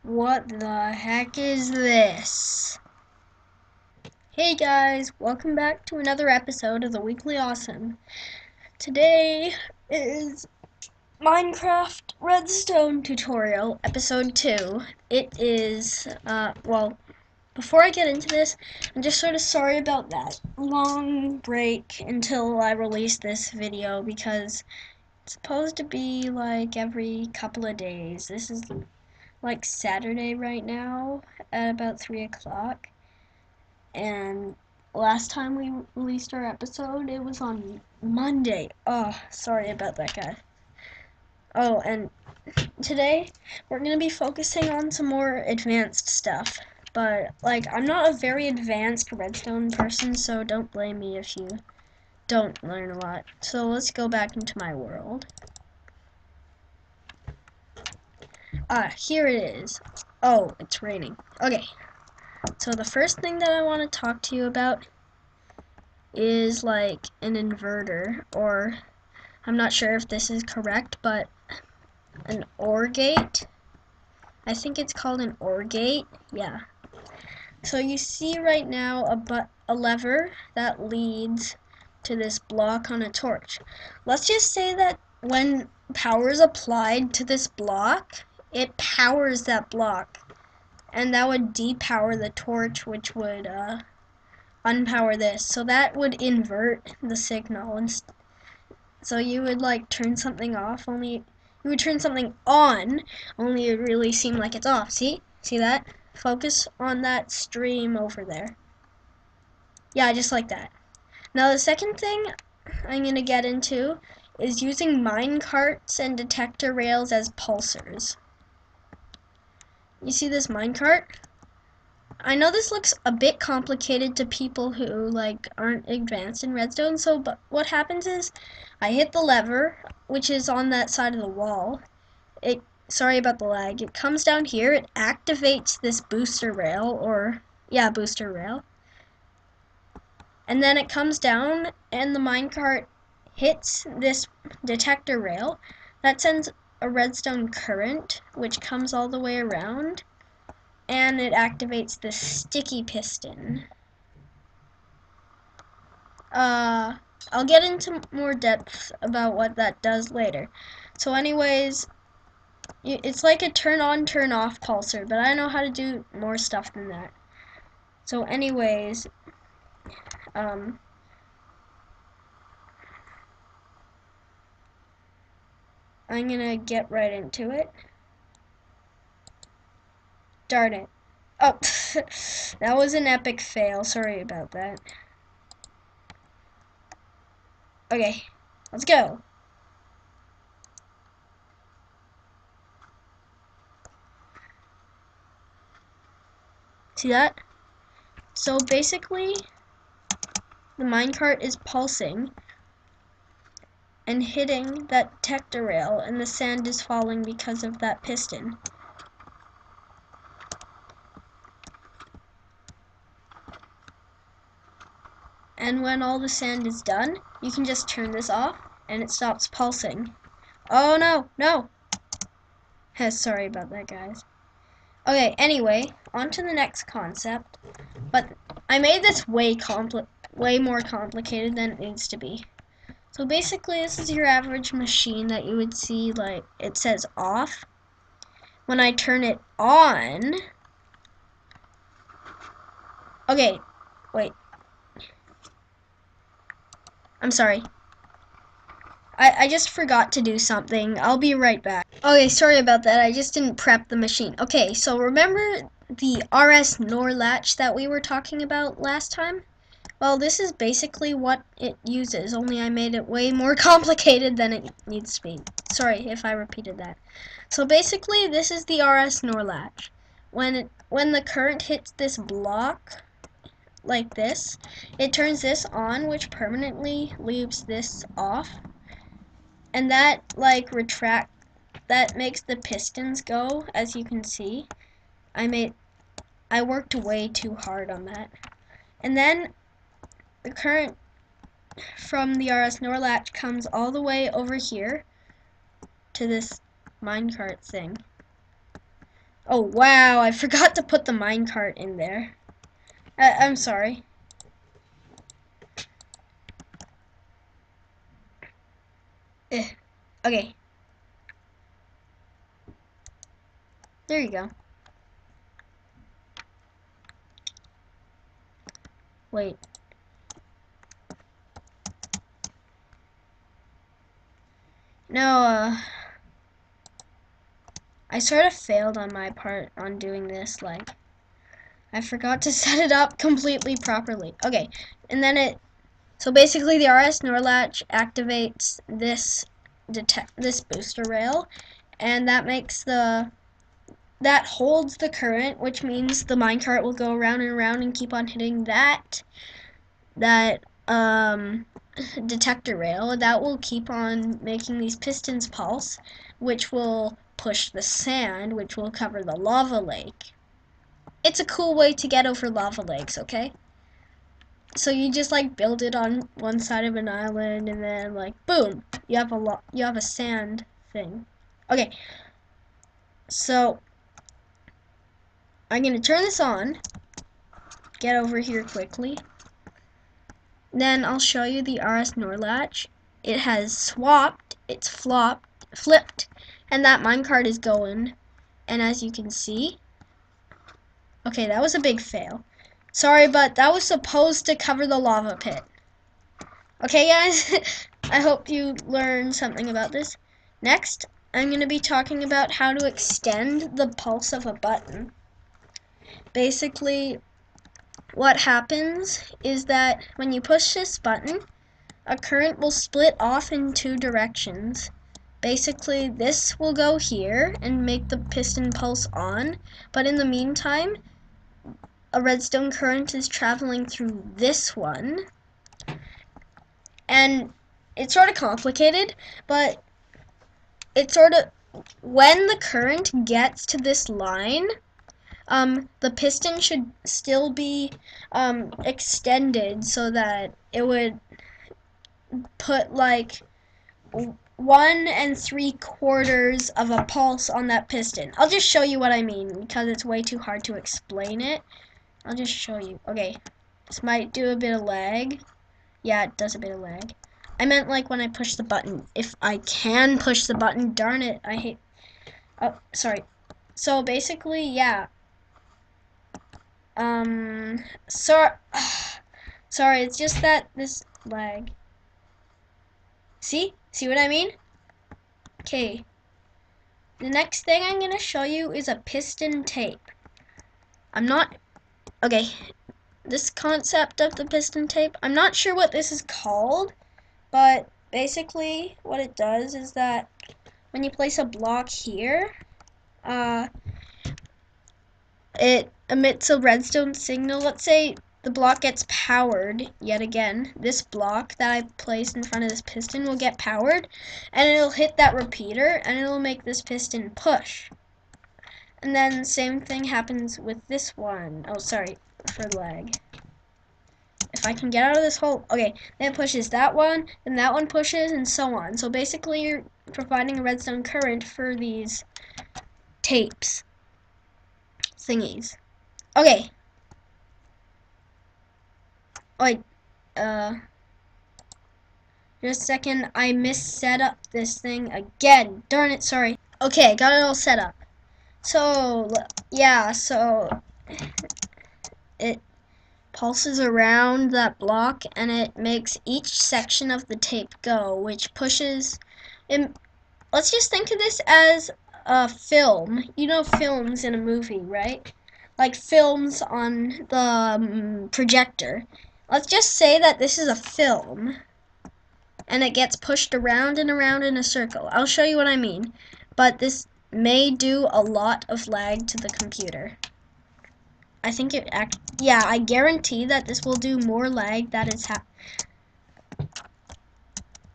What the heck is this? Hey guys, welcome back to another episode of the Weekly Awesome. Today is Minecraft Redstone tutorial, episode 2. It is, before I get into this, I'm just sort of sorry about that long break until I release this video because it's supposed to be like every couple of days. This is like Saturday right now at about 3 o'clock. And last time we released our episode, it was on Monday. Oh, sorry about that, guys. Oh, and today we're going to be focusing on some more advanced stuff. But, I'm not a very advanced redstone person, so don't blame me if you don't learn a lot. So let's go back into my world. Here it is. Oh, it's raining. Okay. So the first thing that I want to talk to you about is like an inverter, or I'm not sure if this is correct, but an OR gate. I think it's called an OR gate. Yeah. So you see right now a lever that leads to this block on a torch. Let's just say that when power is applied to this block, it powers that block, and that would depower the torch, which would unpower this. So that would invert the signal, and so you would like turn something off, only you would turn something on, only it would really seem like it's off. See that? Focus on that stream over there. Yeah, just like that. Now the second thing I'm gonna get into is using mine carts and detector rails as pulsers. You see this minecart? I know this looks a bit complicated to people who aren't advanced in redstone, but what happens is I hit the lever, which is on that side of the wall. Sorry about the lag. It comes down here, it activates this booster rail, booster rail. And then it comes down and the minecart hits this detector rail. That sends a redstone current, which comes all the way around, and it activates the sticky piston. I'll get into more depth about what that does later. So anyways, it's like a turn on, turn off pulsar, but I know how to do more stuff than that. So anyways, I'm gonna get right into it. Darn it. Oh, that was an epic fail. Sorry about that. Okay, let's go. See that? So basically, the minecart is pulsing and hitting that detector rail, and the sand is falling because of that piston. And when all the sand is done, you can just turn this off and it stops pulsing. Oh no, no! Sorry about that, guys. Okay, anyway, on to the next concept. But I made this way more complicated than it needs to be. So basically, this is your average machine that you would see, it says off. When I turn it on... Okay, wait. I'm sorry. I just forgot to do something. I'll be right back. Okay, sorry about that. I just didn't prep the machine. Okay, so remember the RS NOR latch that we were talking about last time? Well, this is basically what it uses, only I made it way more complicated than it needs to be. Sorry if I repeated that. So basically, this is the RS NOR latch. When the current hits this block, like this, it turns this on, which permanently leaves this off. And that that makes the pistons go, as you can see. I worked way too hard on that. And then the current from the RS NOR latch comes all the way over here to this minecart thing. Oh, wow, I forgot to put the minecart in there. I'm sorry. Okay. There you go. Wait. No, I sort of failed on my part on doing this, like, I forgot to set it up completely properly. Okay, and then so basically the RS NOR latch activates this booster rail, and that holds the current, which means the minecart will go around and around and keep on hitting that detector rail. That will keep on making these pistons pulse, which will push the sand, which will cover the lava lake. It's a cool way to get over lava lakes, okay? So you just like build it on one side of an island, and then like boom, you have a sand thing. Okay, so I'm gonna turn this on. Get over here quickly. Then I'll show you the RS NOR latch. It has swapped, it's flipped, and that minecart is going. And as you can see, okay, that was a big fail. Sorry, but that was supposed to cover the lava pit. Okay, guys, I hope you learned something about this. Next, I'm going to be talking about how to extend the pulse of a button. Basically, what happens is that when you push this button, a current will split off in two directions. Basically, this will go here and make the piston pulse on, but in the meantime, a redstone current is traveling through this one. And it's sort of complicated, but it's sort of, when the current gets to this line, the piston should still be extended so that it would put like 1 3/4 of a pulse on that piston. I'll just show you what I mean because it's way too hard to explain it. I'll just show you. Okay, this might do a bit of lag. Yeah, it does a bit of lag. I meant like when I push the button. If I can push the button, darn it, I hate. Oh, sorry. So basically, yeah. Sorry, it's just that this lag. See what I mean? Okay. The next thing I'm gonna show you is a piston tape. Okay. This concept of the piston tape, I'm not sure what this is called, but basically what it does is that when you place a block here, it emits a redstone signal. Let's say the block gets powered yet again. This block that I placed in front of this piston will get powered, and it'll hit that repeater, and it'll make this piston push. And then same thing happens with this one. Oh, sorry for lag. If I can get out of this hole, okay, then it pushes that one, and that one pushes, and so on. So basically, you're providing a redstone current for these tapes thingies. Okay. Wait, just a second, I mis-set up this thing again. Darn it, sorry. Okay, got it all set up. So, yeah, so it pulses around that block, and it makes each section of the tape go, which pushes. Let's just think of this as a film. You know films in a movie, right? Like films on the projector. Let's just say that this is a film, and it gets pushed around and around in a circle. I'll show you what I mean, but this may do a lot of lag to the computer. I think yeah, I guarantee that this will do more lag than it's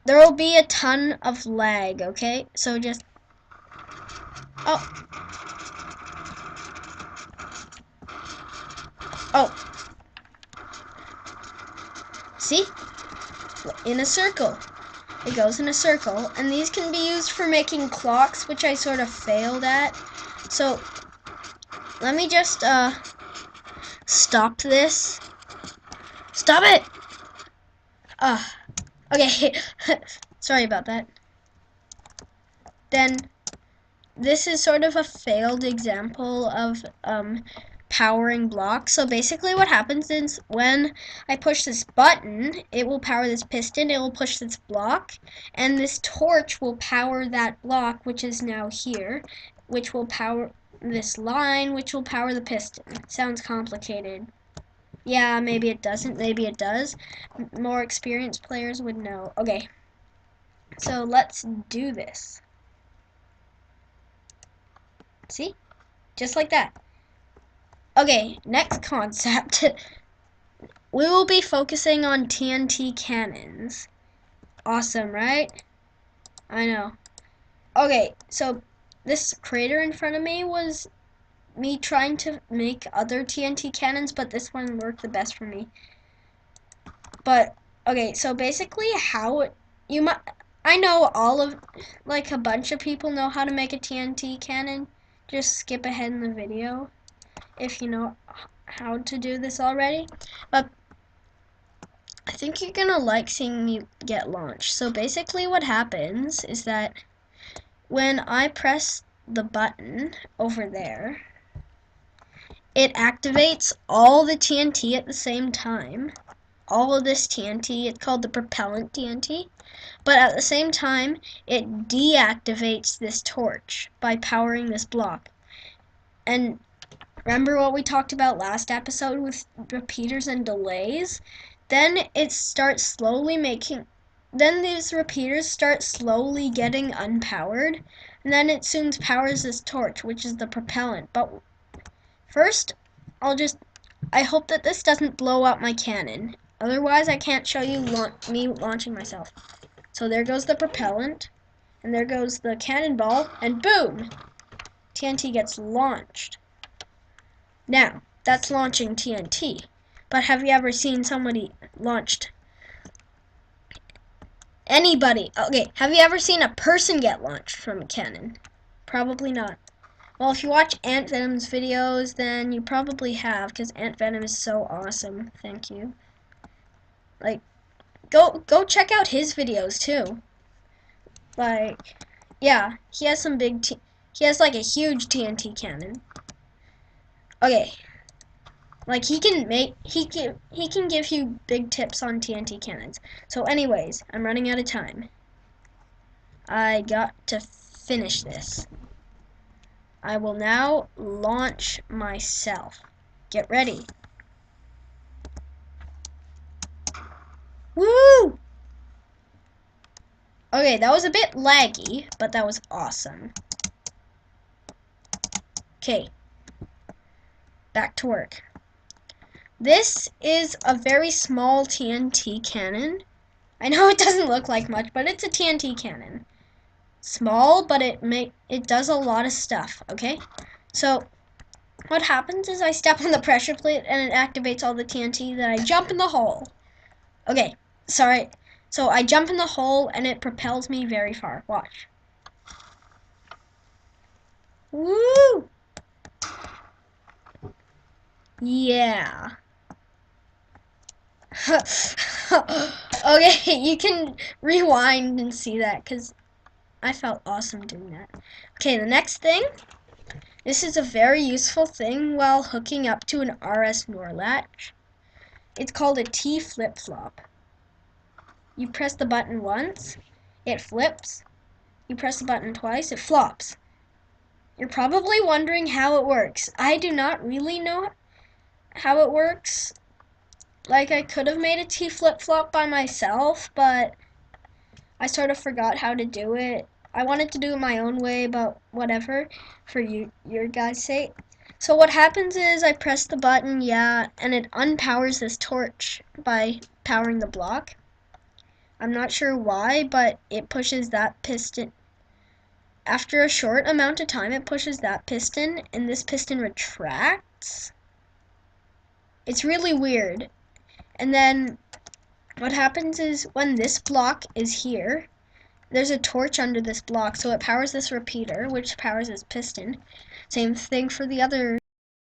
there will be a ton of lag, okay? So just, oh. See? In a circle. It goes in a circle, and these can be used for making clocks, which I sort of failed at. So let me just stop this. Stop it! Okay. Sorry about that. Then this is sort of a failed example of powering blocks. So basically what happens is when I push this button, it will power this piston, it will push this block, and this torch will power that block, which is now here, which will power this line, which will power the piston. Sounds complicated. Yeah, maybe it doesn't, maybe it does. More experienced players would know. Okay, so let's do this. See? Just like that. Okay, next concept. We will be focusing on TNT cannons. Awesome, right? I know. Okay, so this crater in front of me was me trying to make other TNT cannons, but this one worked the best for me. But, okay, so basically I know like a bunch of people know how to make a TNT cannon. Just skip ahead in the video if you know how to do this already. But I think you're gonna like seeing me get launched. So basically what happens is that when I press the button over there, it activates all the TNT at the same time. All of this TNT, it's called the propellant TNT. But at the same time, it deactivates this torch by powering this block. And remember what we talked about last episode with repeaters and delays? Then it starts slowly then these repeaters start slowly getting unpowered, and then it soon powers this torch, which is the propellant. But first, I hope that this doesn't blow up my cannon. Otherwise, I can't show you me launching myself. So there goes the propellant, and there goes the cannonball, and boom! TNT gets launched. Now, that's launching TNT. But have you ever seen somebody launched? Anybody. Okay, have you ever seen a person get launched from a cannon? Probably not. Well, if you watch Ant Venom's videos, then you probably have, because Ant Venom is so awesome. Thank you. Like, go check out his videos, too. Like, yeah, he has some he has, like, a huge TNT cannon. Okay. Like, he can give you big tips on TNT cannons. So anyways, I'm running out of time. I got to finish this. I will now launch myself. Get ready. Woo! Okay, that was a bit laggy, but that was awesome. Okay. Back to work. This is a very small TNT cannon. I know it doesn't look like much, but it's a TNT cannon. Small, but it does a lot of stuff, okay? So what happens is I step on the pressure plate and it activates all the TNT, then I jump in the hole. Okay, sorry. So I jump in the hole and it propels me very far. Watch. Woo! Yeah. Okay, you can rewind and see that because I felt awesome doing that. Okay, the next thing. This is a very useful thing while hooking up to an RS NOR latch. It's called a T flip-flop. You press the button once, it flips. You press the button twice, it flops. You're probably wondering how it works. I do not really know how it works. Like, I could have made a T flip-flop by myself, but I sort of forgot how to do it. I wanted to do it my own way, but whatever, for your guys' sake. So what happens is I press the button, yeah, and it unpowers this torch by powering the block. I'm not sure why, but it pushes that piston. After a short amount of time, it pushes that piston, and this piston retracts. It's really weird. And then what happens is when this block is here, there's a torch under this block, so it powers this repeater, which powers this piston. Same thing for the other